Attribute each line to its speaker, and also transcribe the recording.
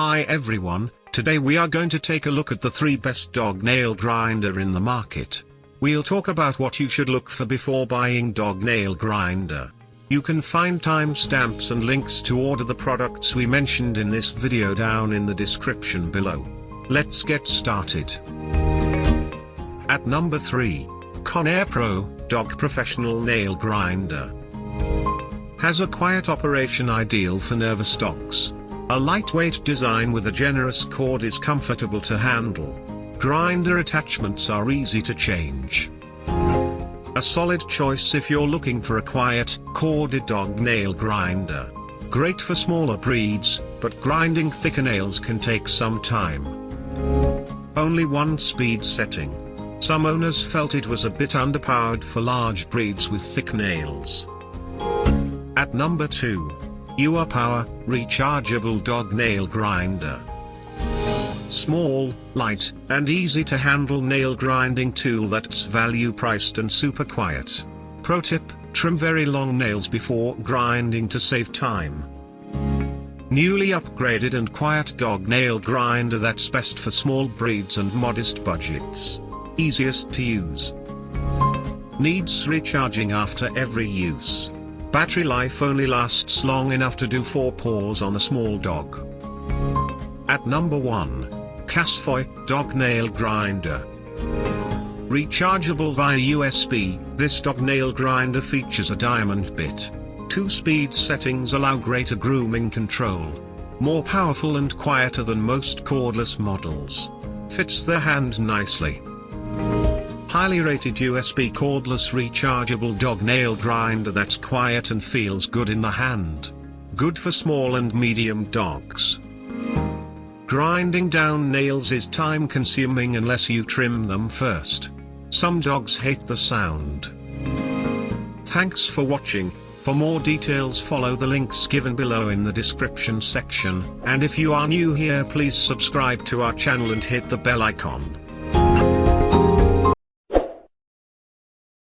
Speaker 1: Hi everyone, today we are going to take a look at the 3 best dog nail grinder in the market. We'll talk about what you should look for before buying dog nail grinder. You can find timestamps and links to order the products we mentioned in this video down in the description below. Let's get started. At number 3, ConairPRO Dog Professional Nail Grinder. Has a quiet operation ideal for nervous dogs. A lightweight design with a generous cord is comfortable to handle. Grinder attachments are easy to change. A solid choice if you're looking for a quiet, corded dog nail grinder. Great for smaller breeds, but grinding thicker nails can take some time. Only 1 speed setting. Some owners felt it was a bit underpowered for large breeds with thick nails. At number 2. URPower Rechargeable Dog Nail Grinder. Small, light, and easy to handle nail grinding tool that's value priced and super quiet. Pro tip: trim very long nails before grinding to save time. Newly upgraded and quiet dog nail grinder that's best for small breeds and modest budgets. Easiest to use. Needs recharging after every use. Battery life only lasts long enough to do 4 paws on a small dog. At number 1. Casfuy Dog Nail Grinder. Rechargeable via USB, this dog nail grinder features a diamond bit. 2 speed settings allow greater grooming control. More powerful and quieter than most cordless models. Fits the hand nicely. Highly rated USB cordless rechargeable dog nail grinder that's quiet and feels good in the hand. Good for small and medium dogs. Grinding down nails is time consuming unless you trim them first. Some dogs hate the sound. Thanks for watching. For more details follow the links given below in the description section, and if you are new here please subscribe to our channel and hit the bell icon.